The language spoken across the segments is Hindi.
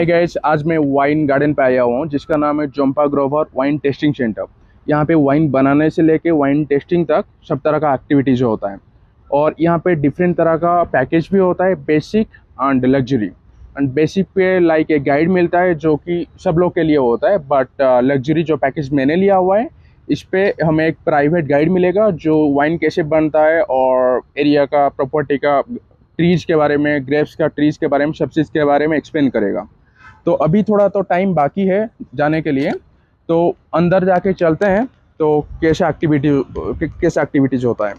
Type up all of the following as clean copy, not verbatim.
Hey guys, आज मैं वाइन गार्डन पे आया हुआ हूँ जिसका नाम है Zampa Grover wine tasting centre. यहाँ पे वाइन बनाने से लेके वाइन टेस्टिंग तक सब तरह का एक्टिविटीज होता है। और यहाँ पे डिफरेंट तरह का पैकेज भी होता है, basic and luxury. And basic पे लाइक एक गाइड मिलता है जो कि सब लोग के लिए होता है, बट लग्जरी जो पैकेज मैंने लिया हुआ है इस पे हमें एक प्राइवेट गाइड मिलेगा जो वाइन कैसे बनता है और एरिया का, प्रॉपर्टी का, ट्रीज के बारे में, ग्रेप्स का ट्रीज के बारे में, सब चीज़ के बारे में एक्सप्लेन करेगा। तो अभी थोड़ा तो टाइम बाकी है जाने के लिए, तो अंदर जाके चलते हैं तो कैसा एक्टिविटीज होता है।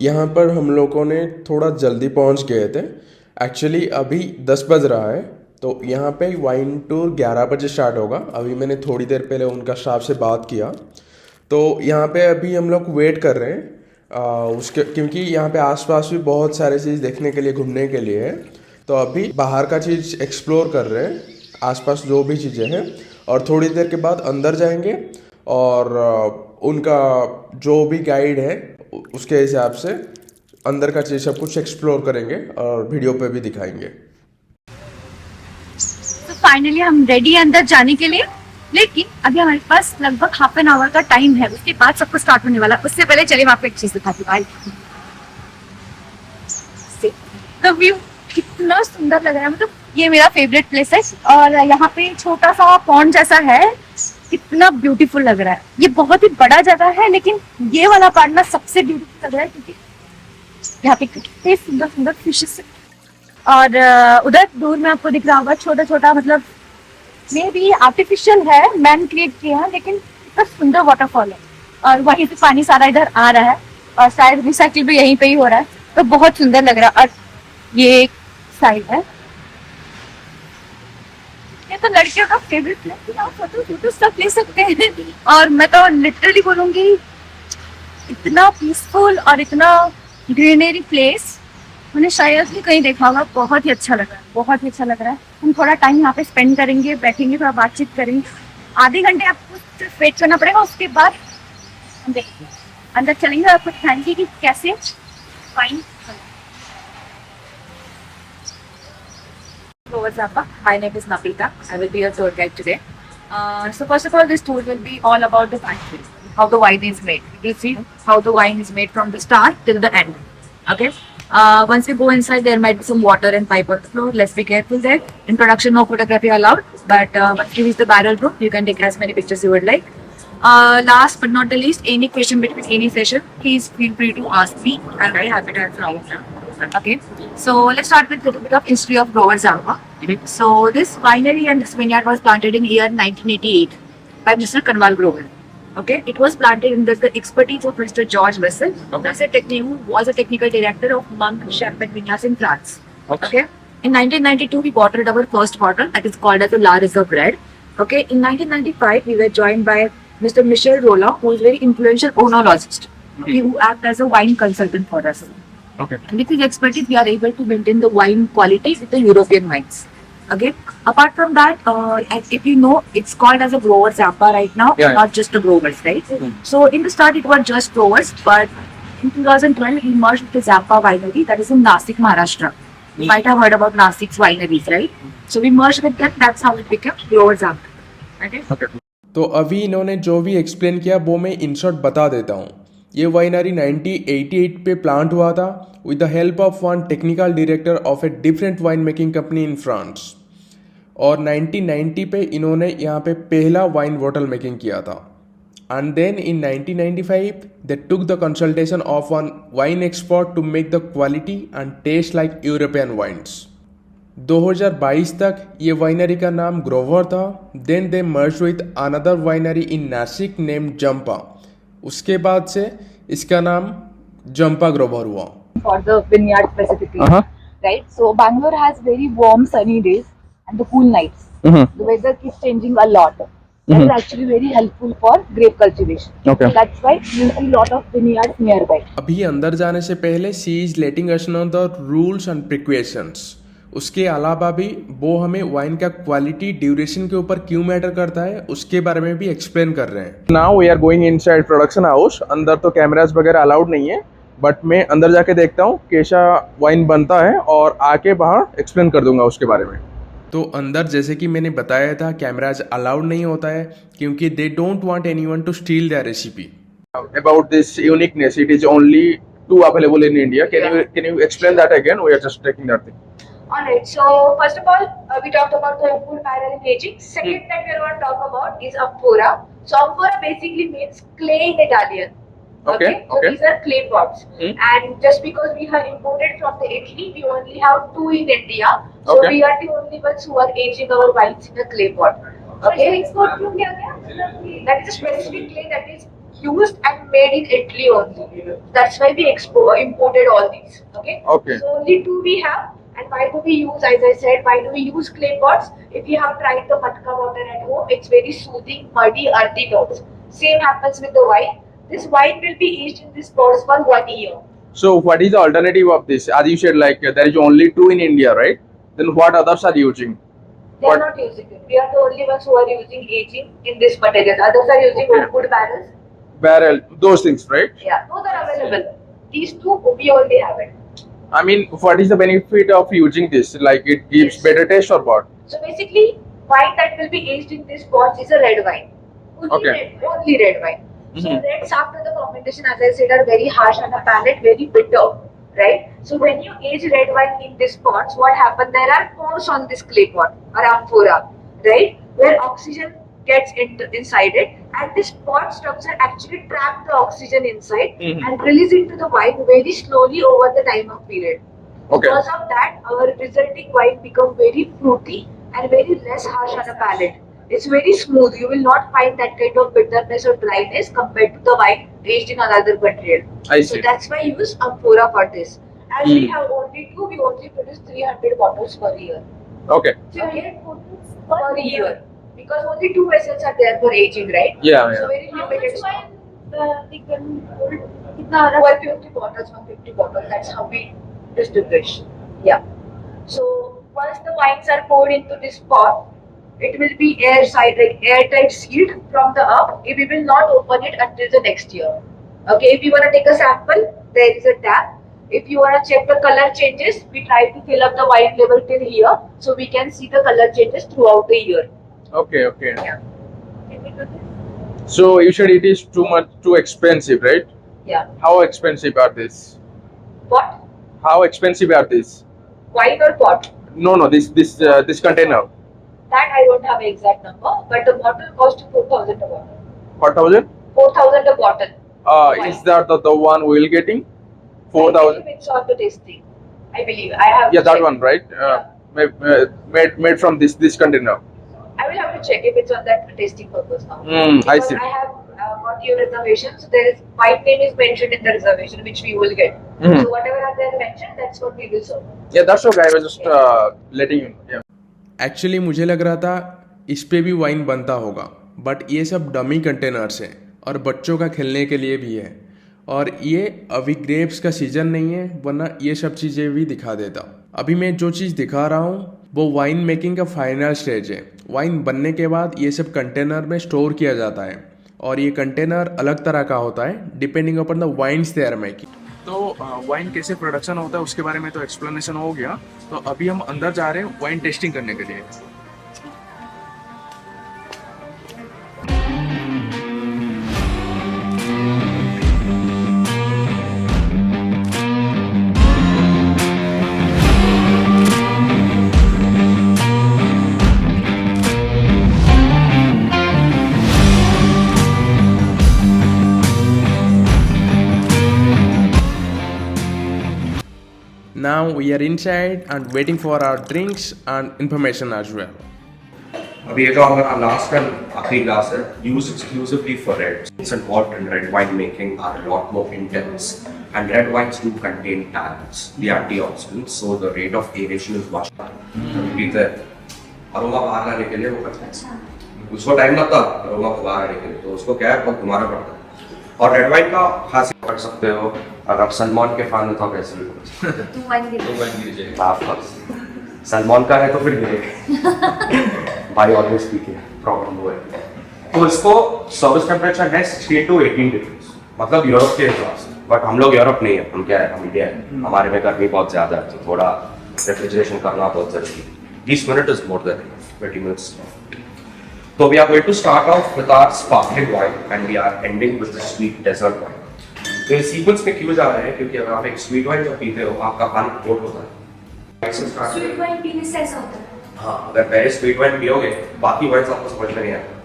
यहाँ पर हम लोगों ने थोड़ा जल्दी पहुँच गए थे। एक्चुअली अभी 10 बज रहा है, तो यहाँ पे वाइन टूर 11 बजे स्टार्ट होगा। अभी मैंने थोड़ी देर पहले उनका स्टाफ से बात किया, तो यहाँ पे अभी हम लोग वेट कर रहे हैं उसके, क्योंकि यहाँ पे आसपास भी बहुत सारे चीज़ देखने के लिए, घूमने के लिए है। तो अभी बाहर का चीज़ एक्सप्लोर कर रहे हैं, आसपास जो भी चीज़ें हैं, और थोड़ी देर के बाद अंदर जाएंगे और उनका जो भी गाइड है उसके हिसाब से अंदर का चीज़ सब कुछ एक्सप्लोर करेंगे और वीडियो पे भी दिखाएंगे। तो फाइनली हम रेडी हैं अंदर जाने के लिए, लेकिन अभी हमारे पास लगभग हाफ एन आवर का टाइम है, उसके बाद सब कुछ स्टार्ट होने वाला है। उससे पहले चलिए मैं आपको एक चीज दिखाती हूँ। द व्यू कितना सुंदर लग रहा है, मतलब ये मेरा फेवरेट प्लेस है। और यहाँ पे छोटा सा पॉन्ड जैसा है, कितना ब्यूटीफुल लग रहा है। ये बहुत ही बड़ा जगह है, लेकिन ये वाला पार्ट ना सबसे ब्यूटीफुल लग रहा है क्योंकि यहाँ पे कितने सुंदर सुंदर फिशेस है। और उधर दूर में आपको दिख रहा होगा छोटा छोटा, मतलब मे बी आर्टिफिशियल है, मैन क्रिएट किया है, लेकिन इतना सुंदर वाटरफॉल है। और वहीं से पानी सारा इधर आ रहा है और शायद रिसाइकिल भी यहीं पे ही हो रहा है, तो बहुत सुंदर लग रहा है। और ये एक साइड है, ये तो लड़कियों का फेवरेट प्लेस है, फोटो सब ले सकते हैं। और मैं तो लिटरली बोलूंगी इतना पीसफुल और इतना ग्रीनरी प्लेस मैंने शायद ही कहीं देखा होगा। बहुत ही अच्छा लग रहा है, बहुत ही अच्छा लग रहा है। हम थोड़ा टाइम यहाँ पे स्पेंड करेंगे, बैठेंगे, थोड़ा बातचीत करेंगे। आधे घंटे आपको सिर्फ वेट करना पड़ेगा, उसके बाद हम देखेंगे अंदर चलेंगे, आपको दिखाएंगे कि कैसे fine. My name is Nafita. I will be your tour guide today. So first of all, this tour will be all about the factory, how the wine is made. You see how the wine is made from the start till the end. Okay. Once we go inside, there might be some water and pipe on the floor. Let's be careful there. In production, no photography allowed. But once you reach the barrel room, you can take as many pictures you would like. Last but not the least, any question between any session, please feel free to ask me. I'm very happy to answer all of them. Okay, so let's start with a little bit of history of Grover Zampa. So this winery and this vineyard was planted in year 1988 by Mr. Kanwal Grover. Okay, it was planted under the expertise of Mr. George Wessel, who was a technical director of Monk Champagne Vineyards in France. Okay, in 1992 we bottled our first bottle, that is called as the La Reserve Red. Okay, in 1995 we were joined by Mr. Michel Rolla, who is a very influential oenologist, who acts as a wine consultant for us. Okay. And with his expertise, we are able to maintain the wine quality with the European wines. Okay. Apart from that, if you know, it's called as a Grover Zampa right now, not just a Growers, right? So in the start, it was just Growers, but in 2012, we merged with the Zampa winery that is in Nasik, Maharashtra. You might have heard about Nasik's wineries, right? So we merged with them. That's how it became Grover Zampa. Okay. तो अभी इन्होंने जो भी एक्सप्लेन किया वो मैं इन शॉर्ट बता देता हूँ। ये वाइनरी 1988 पे प्लांट हुआ था with the help of one technical director of a different wine making company in France. और 1990 पे इन्होंने यहाँ पे पहला वाइन बॉटल मेकिंग किया था। And then in 1995 they took the consultation of one wine expert to make the quality and taste like European wines. 2022 तक ये वाइनरी का नाम ग्रोवर था। Then they merge with another winery in Nashik named Zampa. उसके बाद से इसका नाम जंपा ग्रोवर हुआ। For the vineyard specifically, right? So Bangalore has very warm sunny days and the cool nights. The weather keeps changing a lot. That is actually very helpful for grape cultivation. Okay. So that's why you see a lot of vineyards nearby. अभी अंदर जाने से पहले she is letting us know the rules and precautions. उसके अलावा भी वो हमें वाइन का क्वालिटी ड्यूरेशन के ऊपर क्यों मैटर करता है उसके बारे में भी एक्सप्लेन कर रहे हैं। Now we are going inside production house. अंदर तो कैमरास वगैरह अलाउड नहीं है, बट मैं अंदर जाके देखता हूँ कैसा वाइन बनता है और आके बाहर एक्सप्लेन कर दूंगा उसके बारे में। तो अंदर जैसे कि मैंने बताया था कैमराज अलाउड नहीं होता है क्योंकि they don't want anyone to steal their recipe. About this uniqueness, it is only two available in India. Can you explain that again? We are just taking that thing. Alright, so first of all, we talked about the wood barrel in aging. Second that we are going to talk about is amphora. So amphora basically means clay in Italian. Okay. So these are clay pots. And just because we have imported from the Italy, we only have 2 in India. So Okay. we are the only ones who are aging our wines in a clay pot. Okay. That is a specific clay that is used and made in Italy only. That's why we imported all these. Okay. Okay. So only 2 we have. And why do we use, as I said, why do we use clay pots? If you have tried the matka water at home, it's very soothing, muddy, earthy notes. Same happens with the wine. This wine will be aged in this pots for 1 year. So what is the alternative of this? As you said, like there is only 2 in India, right? Then what others are using? They are What- not using it. We are the only ones who are using aging in this material. Others are using wood barrels. Barrel, those things, right? Yeah, those are available. These 2 we only have it. I mean, what is the benefit of using this? Like it gives Yes. better taste or what? So basically, wine that will be aged in this pots is a red wine. Okay. Only red wine. So Mhm. reds after the fermentation, as I said, are very harsh on the palate, very bitter, right? So when you age red wine in this pots, what happens? There are pores on this clay pot or amphora, right? Where oxygen gets inside it, and this pot structure actually traps the oxygen inside Mhm. and release into the wine very slowly over the time of period. Okay. Because of that, our resulting wine become very fruity and very less harsh on the palate. It's very smooth. You will not find that kind of bitterness or dryness compared to the wine aged in another material. I So see. that's why I use amphora for this. As we Mm. have only 2, we only produce 300 bottles per year. Okay. 300 bottles per year. Because only 2 vessels are there for aging, right? Yeah, So yeah. very limited stock. 150 bottles, 150 bottles. That's how we distinguish. Yeah. So once the wines are poured into this pot, it will be airtight sealed from the up. We will not open it until the next year. Okay. If you want to take a sample, there is a tap. If you want to check the color changes, we try to fill up the wine level till here, so we can see the color changes throughout the year. Okay. Okay. Yeah. Can we do this? So you said it is too expensive, right? Yeah. How expensive are these? What? How expensive are these? Wine or pot? No, this container. That I don't have an exact number, but the bottle costs 4,000 a bottle. 4,000? 4,000 a bottle. Is that the one we'll getting? I 4,000? believe it's on the tasting. I believe. I have. Yeah, to that check. one, right? Made from this container. I will have to check if it's on that tasting purpose now. I Because see. I have got your reservation, so there is wine name is mentioned in the reservation, which we will get. Mhm. So whatever are there mentioned, that's what we will serve. Yeah, that's okay. I was just letting you know. Yeah. Actually मुझे लग रहा था इस पे भी वाइन बनता होगा बट ये सब डमी कंटेनर्स हैं और बच्चों का खेलने के लिए भी है और ये अभी ग्रेप्स का सीजन नहीं है वरना ये सब चीज़ें भी दिखा देता। अभी मैं जो चीज़ दिखा रहा हूँ वो वाइन मेकिंग का फाइनल स्टेज है। वाइन बनने के बाद ये सब कंटेनर में स्टोर किया जाता है और ये कंटेनर अलग तरह का होता है depending upon the wines they are making. तो वाइन कैसे प्रोडक्शन होता है उसके बारे में तो एक्सप्लेनेशन हो गया। तो अभी हम अंदर जा रहे हैं वाइन टेस्टिंग करने के लिए। Now we are inside and waiting for our drinks and information as well. अभी ये जो हमारा लास्ट एंड आखिरी ग्लास है used exclusively for reds. And what in red wine making are a lot more intense. And red wines do contain tannins, the antioxidants, so the rate of aeration is much higher. अभी पीते अरोमा बाहर लाने के लिए वो करते हैं। उसको टाइम लगता है अरोमा को बाहर लाने के लिए, तो उसको क्या है बहुत घुमाना पड़ता है। और रेड वाइन का खासियत कर सकते हो अगर आप सलमान के फैन हो तो आप ऐसे भी कर सकते Two wine हो। Of course. सलमान का है तो फिर मिलेगा। भाई ऑलवेज स्पीकिंग प्रॉब्लम वो है। तो इसको सर्विस टेम्परेचर है 16 to 18 डिग्रीज, मतलब यूरोप के हिसाब से। बट हम लोग यूरोप नहीं है, हम क्या है, हम इंडिया है। हमारे में गर्मी बहुत ज्यादा है, तो थोड़ा रेफ्रिजरेशन करना बहुत जरूरी है। 20 minute is more than 20 minutes. So we are going to start off with our sparkling wine and we are ending with the sweet dessert wine. तो ये सीक्वेंस में क्यों जा रहे हैं? क्योंकि अगर आप एक स्वीट वाइन जब पीते हो, आपका पानी कोट होता है। स्वीट वाइन पीने से ऐसा होता है। हाँ, अगर पहले स्वीट वाइन पियोगे, बाकी वाइन्स आपको समझ में नहीं आएगा,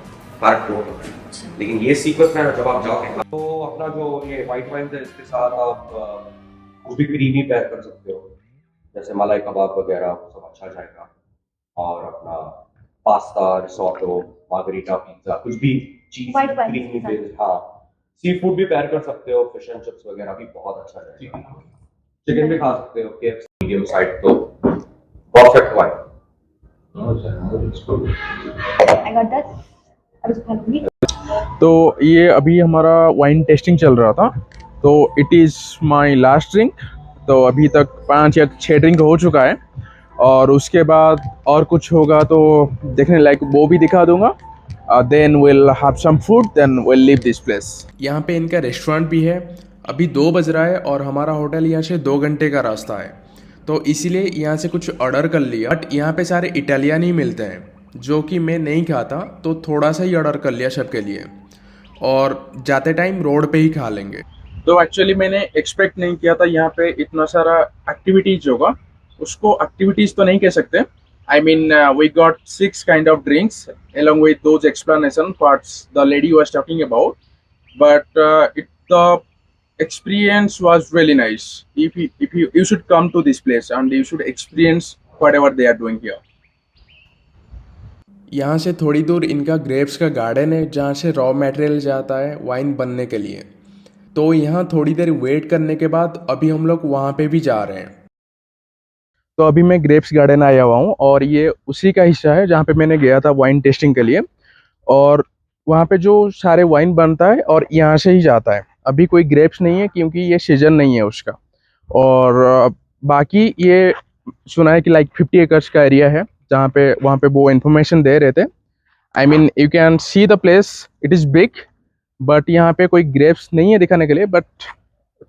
फर्क कोट होता है। लेकिन ये सीक्वेंस में जब आप जाओगे, तो अपना जो ये व्हाइट वाइन है, इसके साथ आप कुछ भी क्रीमी पैक कर सकते हो, जैसे मलाई कबाब वगैरह, वो सब अच्छा जाएगा। और अपना पास्ता, रिसोटो, मार्गरीटा, पिज्जा, कुछ भी चीज White wine क्रीमी के बेस्ड। हाँ, सी फूड भी पैर कर सकते हो, फिश एंड चिप्स वगैरह भी बहुत अच्छा रहेगा। चिकन भी खा सकते हो, केएफसी मीडियम साइज, तो perfect wine. I got that. I was hungry. तो ये अभी हमारा वाइन टेस्टिंग चल रहा था, तो it is my last drink. तो अभी तक 5 या 6 ड्रिंक हो चुका है, और उसके बाद और कुछ होगा तो देखने लायक वो भी दिखा दूंगा। Then will have some food, then will leave this place. यहाँ पे इनका रेस्टोरेंट भी है। अभी 2 बज रहा है और हमारा होटल यहाँ से 2 घंटे का रास्ता है, तो इसीलिए यहाँ से कुछ ऑर्डर कर लिया। बट यहाँ पे सारे इटालियन ही मिलते हैं, जो कि मैं नहीं खाता, तो थोड़ा सा ही ऑर्डर कर लिया सबके लिए, और जाते टाइम रोड पे ही खा लेंगे। तो एक्चुअली मैंने एक्सपेक्ट नहीं किया था यहाँ पे इतना सारा एक्टिविटीज होगा। उसको एक्टिविटीज तो नहीं कह सकते। I mean we got 6 kind of drinks along with those explanation parts the lady was talking about, but the experience was really nice. If you should come to this place and you should experience whatever they are doing here. यहाँ से थोड़ी दूर इनका ग्रेप्स का गार्डन है, जहाँ से रॉ मटेरियल जाता है वाइन बनने के लिए। तो यहाँ थोड़ी देर वेट करने के बाद अभी हम लोग वहाँ पे भी जा रहे हैं। तो अभी मैं ग्रेप्स गार्डन आया हुआ हूँ, और ये उसी का हिस्सा है जहाँ पे मैंने गया था वाइन टेस्टिंग के लिए। और वहाँ पे जो सारे वाइन बनता है और यहाँ से ही जाता है। अभी कोई ग्रेप्स नहीं है क्योंकि ये सीजन नहीं है उसका। और बाकी ये सुना है कि लाइक 50 एकर्स का एरिया है जहाँ पे, वहाँ पे वो इन्फॉर्मेशन दे रहे थे। I mean you can see the place, it is big, but यहाँ पे कोई ग्रेप्स नहीं है दिखाने के लिए, बट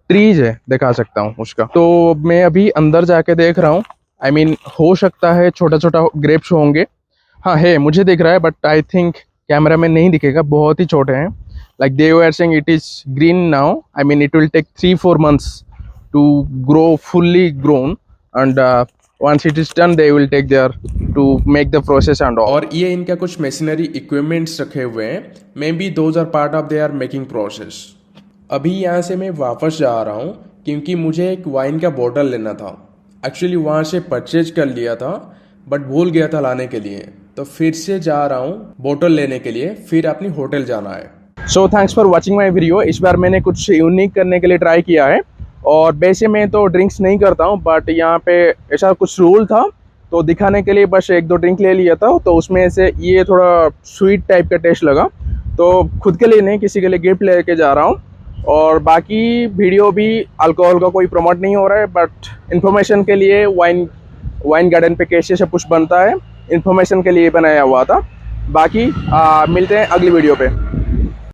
ट्रीज है, दिखा सकता हूँ उसका। तो मैं अभी अंदर जाके देख रहा हूँ। आई मीन हो सकता है छोटा छोटा ग्रेप्स होंगे। हाँ है, मुझे दिख रहा है, बट आई थिंक कैमरा में नहीं दिखेगा, बहुत ही छोटे हैं। Like they were saying it is green now. I mean it will take 3-4 months to grow fully grown, and once it is done they will take their to make the process and all. और ये इनका कुछ मशीनरी इक्विपमेंट्स रखे हुए हैं, maybe those are part of their making process. अभी यहाँ से मैं वापस जा रहा हूँ क्योंकि मुझे एक वाइन का बोतल लेना था। एक्चुअली वहाँ से परचेज कर लिया था, बट भूल गया था लाने के लिए, तो फिर से जा रहा हूँ बोतल लेने के लिए, फिर अपनी होटल जाना है। So thanks for watching my video. इस बार मैंने कुछ यूनिक करने के लिए ट्राई किया है, और वैसे मैं तो ड्रिंक्स नहीं करता हूँ, बट यहाँ पे ऐसा कुछ रूल था तो दिखाने के लिए बस 1-2 ड्रिंक ले लिया था। तो उसमें से ये थोड़ा स्वीट टाइप का टेस्ट लगा, तो खुद के लिए नहीं, किसी के लिए गिफ्ट लेके जा रहा हूँ। और बाकी वीडियो भी अल्कोहल का कोई प्रमोट नहीं हो रहा है, बट इन्फॉर्मेशन के लिए वाइन गार्डन पे कैसे सब कुछ बनता है, इन्फॉर्मेशन के लिए बनाया हुआ था। बाकी मिलते हैं अगली वीडियो पे।